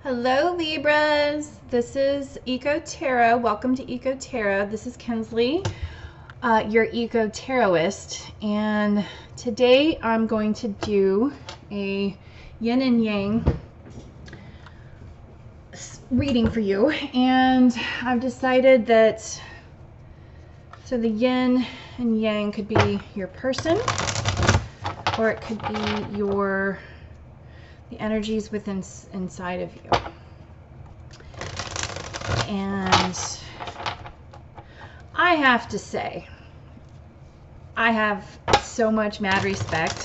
Hello Libras, this is Eco Tarot. Welcome to Eco Tarot. This is Kensley, your Eco Tarotist, and today I'm going to do a yin and yang reading for you, and I've decided that so the yin and yang could be your person, or it could be the energies within inside of you. And I have to say, I have so much mad respect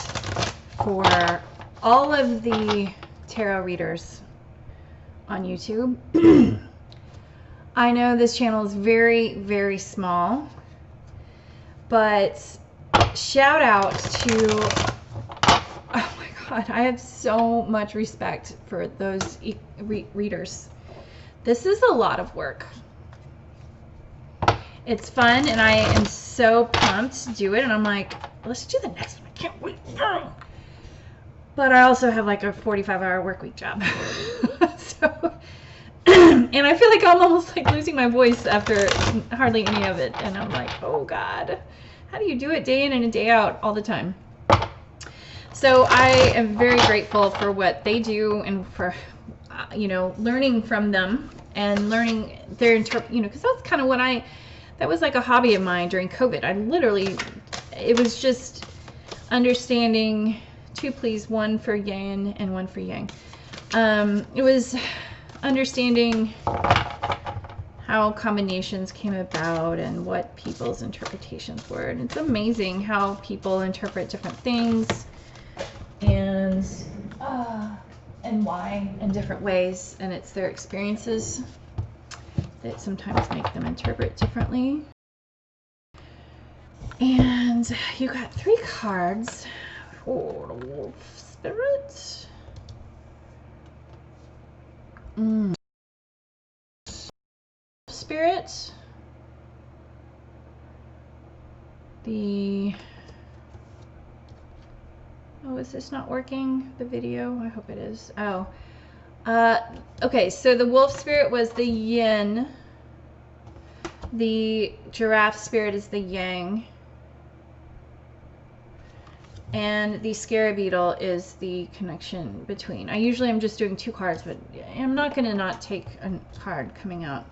for all of the tarot readers on YouTube. I know this channel is very, very small, but shout out to, oh my God, I have so much respect for those readers. This is a lot of work. It's fun, and I am so pumped to do it, and I'm like, let's do the next one. I can't wait. But I also have like a 45-hour work week job. So, and I feel like I'm almost like losing my voice after hardly any of it, and I'm like, oh God, how do you do it day in and day out all the time? So I am very grateful for what they do, and for learning from them and learning their because that's kind of what that was like a hobby of mine during COVID. It was just understanding two please, one for yin and one for yang. It was understanding how combinations came about and what people's interpretations were, and it's amazing how people interpret different things and why in different ways, and it's their experiences that sometimes make them interpret differently. And you got 3 cards for the Wolf Spirit. Spirit. Oh, is this not working? The video? I hope it is. Oh. Okay, so the wolf spirit was the yin. The giraffe spirit is the yang. And the scary beetle is the connection between. I usually am just doing 2 cards, but I'm not going to not take a card coming out.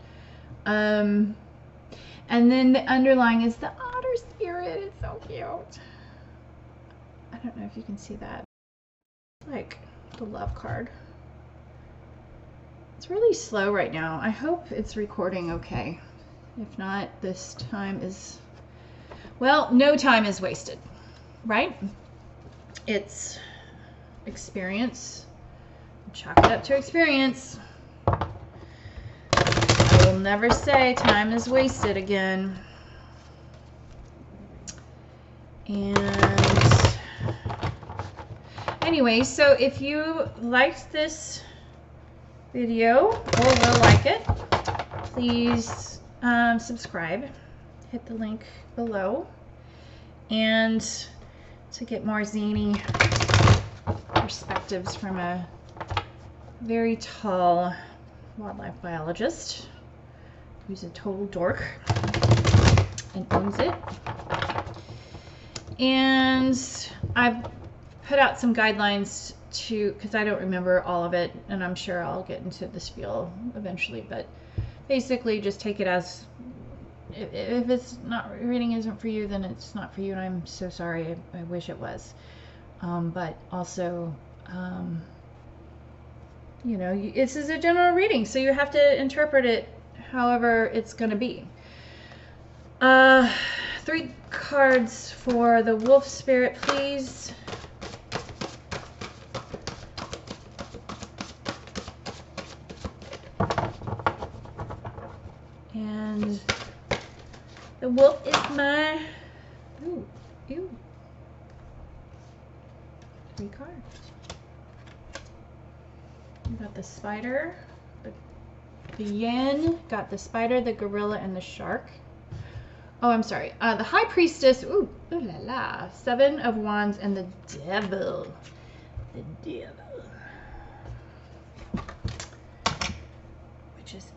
And then the underlying is the otter spirit. It's so cute. I don't know if you can see that. Like the love card. It's really slow right now. I hope it's recording okay. If not, this time is, well, no time is wasted, right? It's experience. Chalk it up to experience. I will never say time is wasted again. And anyway, so if you liked this video or will like it, please subscribe, hit the link below, and to get more zany perspectives from a very tall wildlife biologist who's a total dork and owns it. And I've put out some guidelines because I don't remember all of it, and I'm sure I'll get into the spiel eventually, but basically just take it as, if it's not, reading isn't for you, then it's not for you, and I'm so sorry. I wish it was. But also, this is a general reading, so you have to interpret it however it's going to be. 3 cards for the wolf spirit, please. And the wolf is my, ooh, 3 cards. You got the spider, the yin, got the spider, the gorilla, and the shark. Oh, I'm sorry. The high priestess, ooh la la, 7 of wands, and the devil. The devil.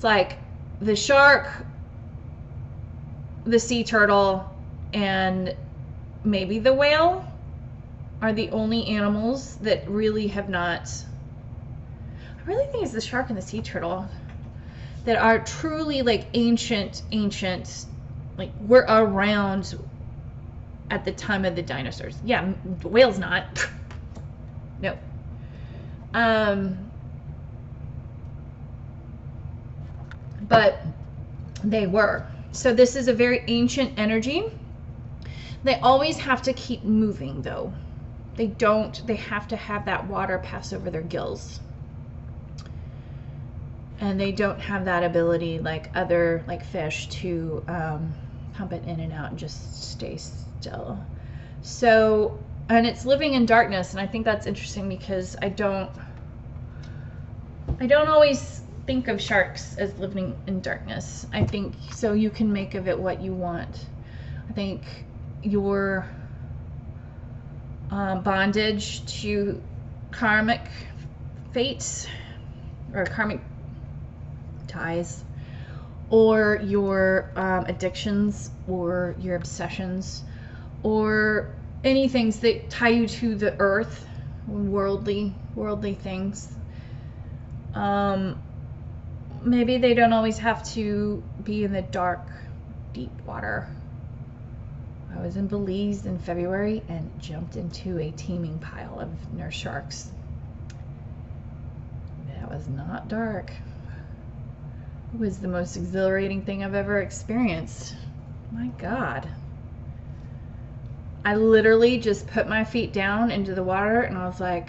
It's like the shark, the sea turtle, and maybe the whale are the only animals that really have not, I really think it's the shark and the sea turtle that are truly like ancient, like we're around at the time of the dinosaurs. Yeah, the whale's not. No. But they were. So this is a very ancient energy. They always have to keep moving though. They have to have that water pass over their gills. And they don't have that ability like other, like fish, to pump it in and out and just stay still. So, and it's living in darkness, and I think that's interesting because I don't always think of sharks as living in darkness. I think, so you can make of it what you want. I think your bondage to karmic fates or karmic ties, or your addictions, or your obsessions, or any things that tie you to the earth, worldly things. Maybe they don't always have to be in the dark, deep water. I was in Belize in February and jumped into a teeming pile of nurse sharks. That was not dark. It was the most exhilarating thing I've ever experienced. My God. I literally just put my feet down into the water and I was like,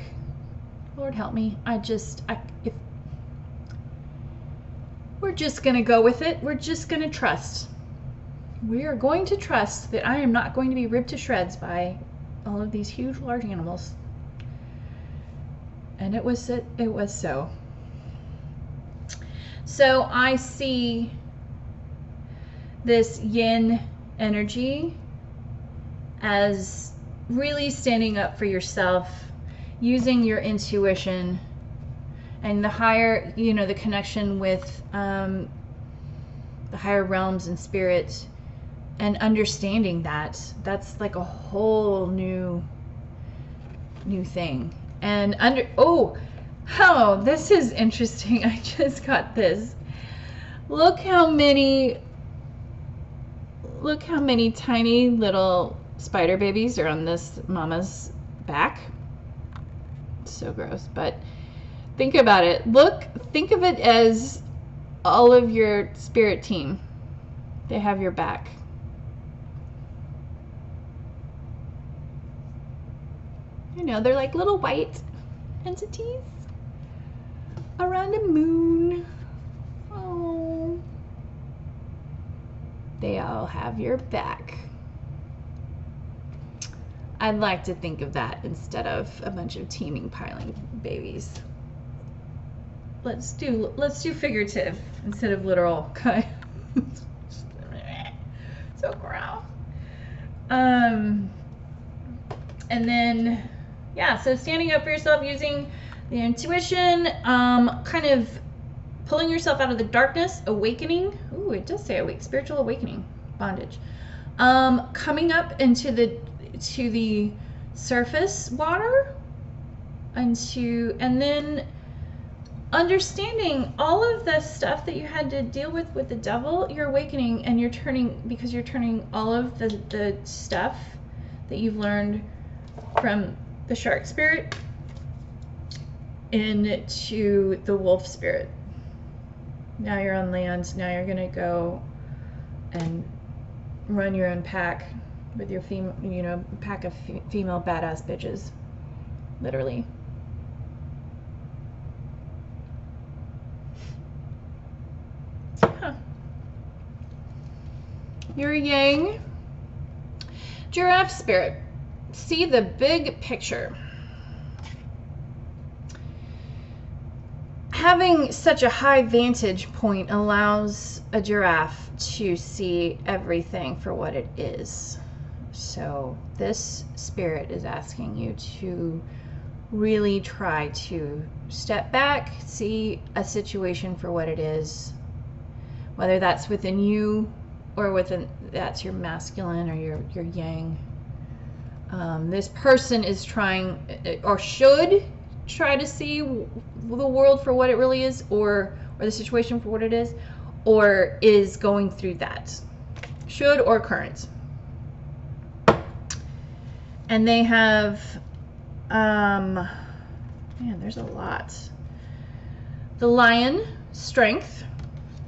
Lord help me. If we're just going to go with it. We're just going to trust. We are going to trust that I am not going to be ripped to shreds by all of these huge, large animals. And it was so. So I see this yin energy as really standing up for yourself, using your intuition and the higher, the connection with the higher realms and spirit, and understanding that's like a whole new thing. And this is interesting. I just got this. Look how many tiny little spider babies are on this mama's back. So gross, but think about it. Think of it as all of your spirit team. They have your back. They're like little white entities around a moon. Oh, they all have your back. I'd like to think of that instead of a bunch of teeming piling babies. Let's do figurative instead of literal. Okay. So gross. And then so standing up for yourself, using the intuition, kind of pulling yourself out of the darkness, awakening. Ooh, it does say spiritual awakening, bondage. Coming up into the surface water, and then understanding all of the stuff that you had to deal with the devil. You're awakening, and you're turning all of the stuff that you've learned from the shark spirit into the wolf spirit. Now you're on land. Now you're gonna go and run your own pack with your pack of female badass bitches, literally. Huh. You're a yang. Giraffe spirit. See the big picture. Having such a high vantage point allows a giraffe to see everything for what it is. So this spirit is asking you to really try to step back, see a situation for what it is, whether that's within you or within, that's your masculine or your yang. This person is trying, or should try to see the world for what it really is, or the situation for what it is, or is going through that. Should or current. And they have, man, there's a lot. The lion, strength.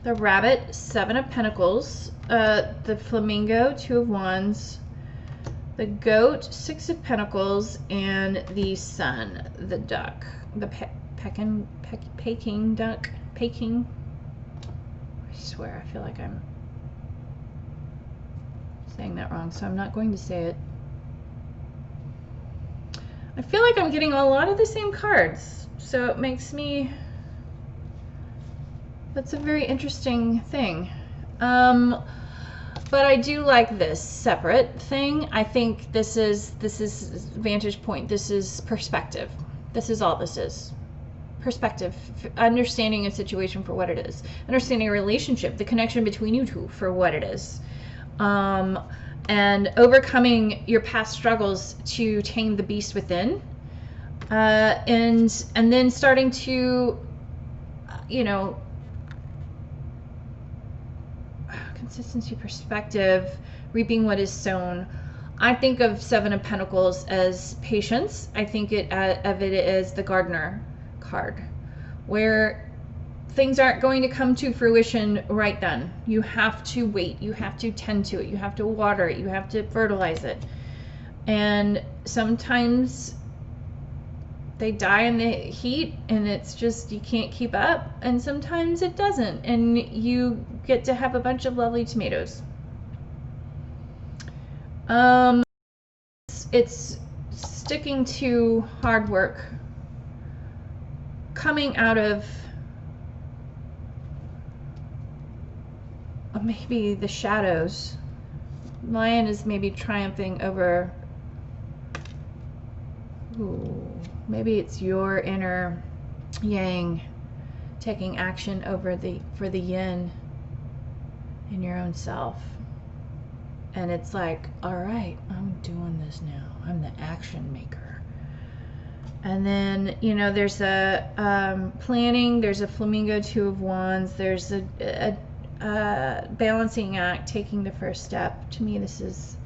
The rabbit, 7 of Pentacles. The flamingo, 2 of Wands. The goat, 6 of Pentacles. And the sun, the duck. The Peking duck. Peking. I swear, I feel like I'm saying that wrong, so I'm not going to say it. I feel like I'm getting a lot of the same cards, so it makes me, that's a very interesting thing. But I do like this separate thing. I think this is vantage point. This is perspective. This is all this is. Perspective, understanding a situation for what it is, understanding a relationship, the connection between you two for what it is. And overcoming your past struggles to tame the beast within, and then starting to, you know, consistency, perspective, reaping what is sown. I think of 7 of Pentacles as patience. I think of it as the gardener card, where things aren't going to come to fruition right then. You have to wait. You have to tend to it. You have to water it. You have to fertilize it. And sometimes they die in the heat and it's just, you can't keep up. And sometimes it doesn't. And you get to have a bunch of lovely tomatoes. It's sticking to hard work. Coming out of maybe the shadows. Lion is maybe triumphing over, maybe it's your inner yang taking action over for the yin in your own self. And it's like, all right, I'm doing this now. I'm the action maker. And then, you know, there's a planning, there's a flamingo, 2 of Wands, there's a balancing act, taking the first step. To me, this is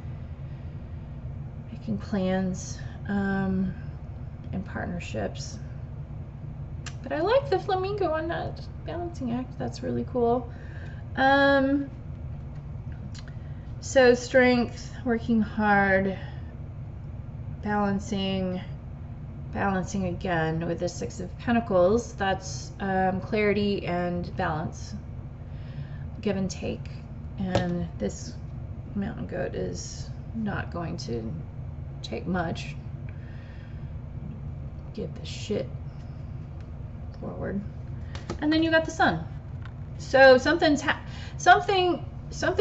making plans and partnerships. But I like the flamingo on that balancing act. That's really cool. So strength, working hard, balancing again with the 6 of Pentacles. That's clarity and balance. Give and take. And this mountain goat is not going to take much. Give the shit forward. And then you got the sun. So something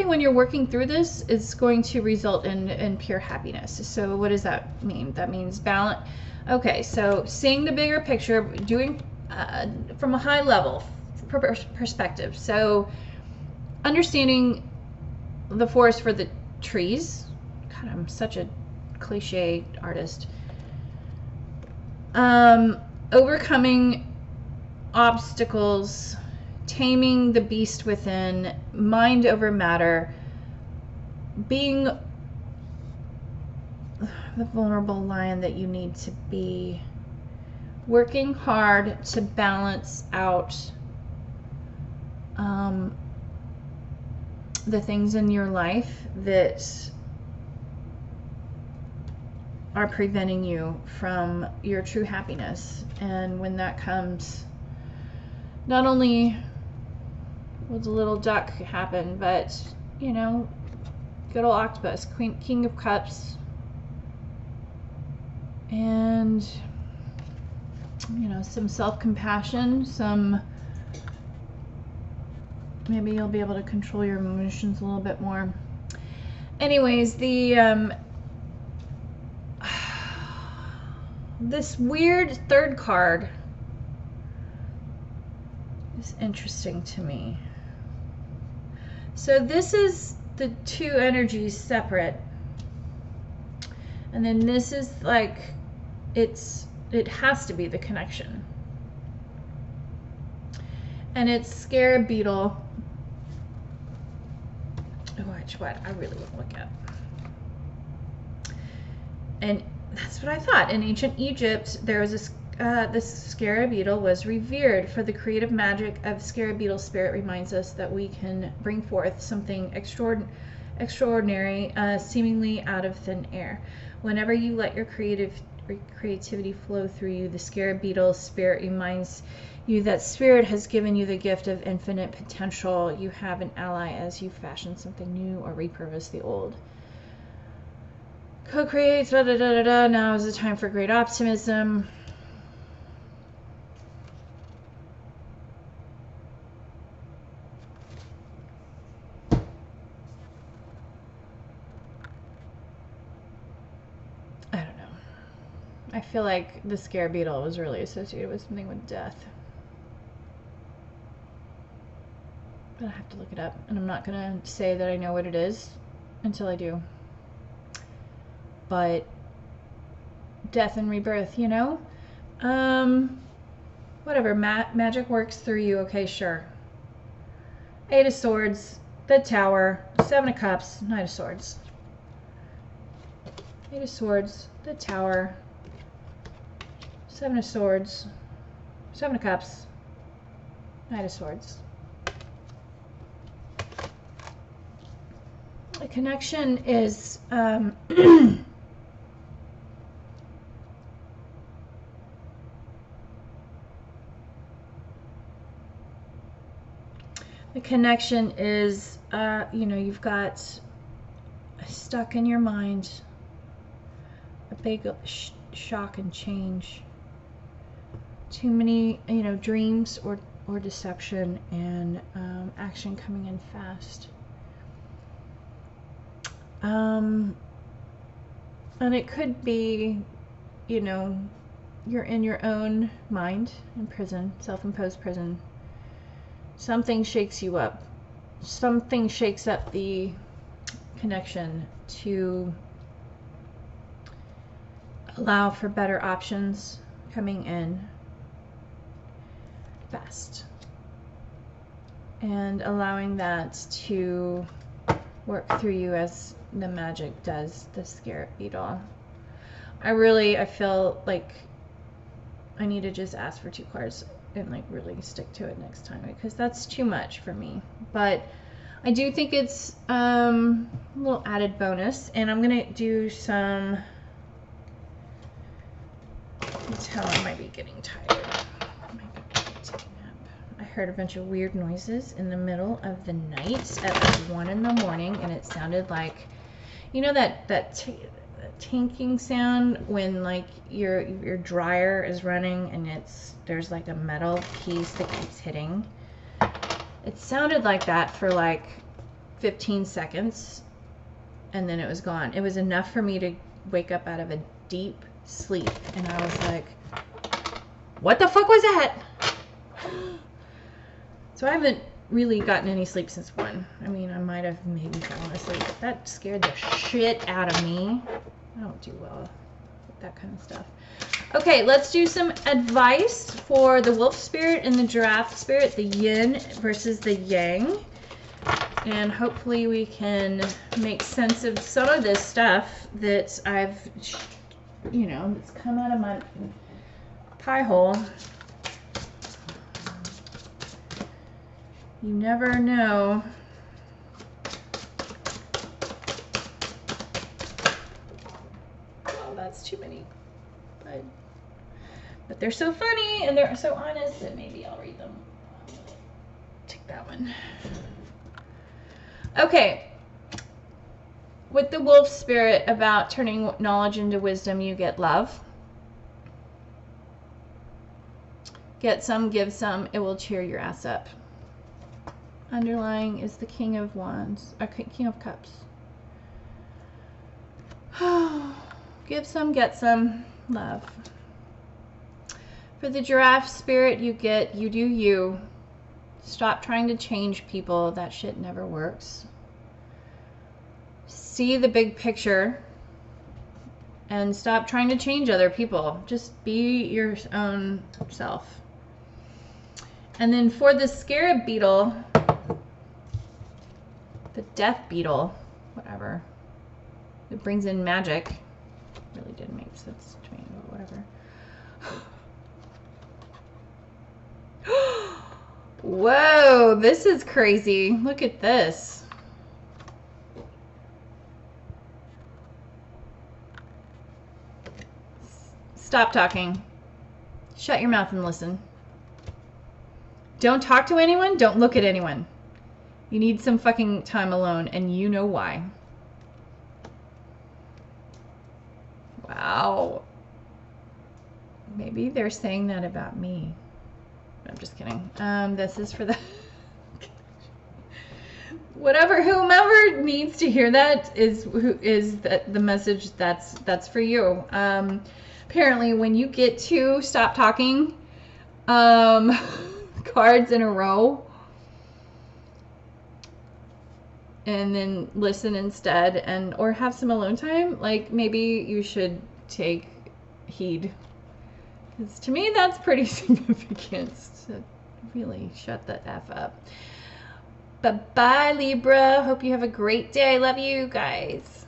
when you're working through this is going to result in pure happiness. So what does that mean? That means balance. Okay, so seeing the bigger picture, doing from a high level perspective. So understanding the forest for the trees. God, I'm such a cliche artist. Overcoming obstacles, taming the beast within, mind over matter, being the vulnerable lion that you need to be, working hard to balance out the things in your life that are preventing you from your true happiness. And when that comes, not only will the little duck happen, but, you know, good old octopus, King of Cups, and, you know, some self-compassion, some, maybe you'll be able to control your emotions a little bit more. Anyways, the this weird third card is interesting to me. So this is the two energies separate. And then this is like, it has to be the connection. And it's scarab beetle. Which what I really want to look at. And that's what I thought. In ancient Egypt, there was this scarab beetle was revered for the creative magic of scarab beetle spirit. Reminds us that we can bring forth something extraordinary, seemingly out of thin air. Whenever you let your creativity flow through you, the scarab beetle spirit reminds you that spirit has given you the gift of infinite potential. You have an ally as you fashion something new or repurpose the old. Co-create, da da da da da. Now is the time for great optimism. I don't know. I feel like the scarab beetle was really associated with something with death. But I have to look it up, and I'm not gonna say that I know what it is until I do. But death and rebirth, you know? Whatever, magic works through you. Okay, sure. 8 of Swords, the Tower, 7 of Cups, Knight of Swords. 8 of Swords, the Tower, 7 of Swords, 7 of Cups, Knight of Swords. The connection is the connection is, you know, you've got stuck in your mind a big shock and change. Too many, you know, dreams or deception and action coming in fast. And it could be, you know, you're in your own mind in prison, self-imposed prison. Something shakes you up. Something shakes up the connection to allow for better options coming in fast. And allowing that to work through you as the magic does the scarab beetle. I feel like I need to just ask for 2 cards and like really stick to it next time, because that's too much for me. But I do think it's a little added bonus, and I'm gonna do some. You can tell I might be getting tired. I might be taking a nap. I heard a bunch of weird noises in the middle of the night at like 1 in the morning, and it sounded like, you know, that tanking sound when like your dryer is running and there's like a metal piece that keeps hitting. It sounded like that for like 15 seconds, and then it was gone. It was enough for me to wake up out of a deep sleep, and I was like, what the fuck was that? So I haven't really gotten any sleep since 1. I mean, I might have maybe fallen asleep, but that scared the shit out of me. I don't do well with that kind of stuff. Okay, let's do some advice for the wolf spirit and the giraffe spirit, the yin versus the yang. And hopefully we can make sense of some of this stuff that I've, you know, that's come out of my pie hole. You never know. Well, that's too many. But they're so funny and they're so honest that maybe I'll read them. Take that one. Okay. With the wolf spirit, about turning knowledge into wisdom, you get love. Get some, give some. It will cheer your ass up. Underlying is the King of Wands, or King of Cups. Give some, get some, love. For the giraffe spirit, you get, you do you. Stop trying to change people. That shit never works. See the big picture and stop trying to change other people. Just be your own self. And then for the scarab beetle, the death beetle, whatever, it brings in magic. Really didn't make sense to me, but whatever. Whoa, this is crazy. Look at this. Stop talking. Shut your mouth and listen. Don't talk to anyone. Don't look at anyone. You need some fucking time alone, and you know why. Wow. Maybe they're saying that about me. I'm just kidding. This is for the whomever needs to hear that is the message that's for you. Apparently, when you get to stop talking cards in a row and then listen instead, or have some alone time, like maybe you should take heed. Because to me, that's pretty significant. So really shut the F up. Bye-bye, Libra. Hope you have a great day. I love you guys.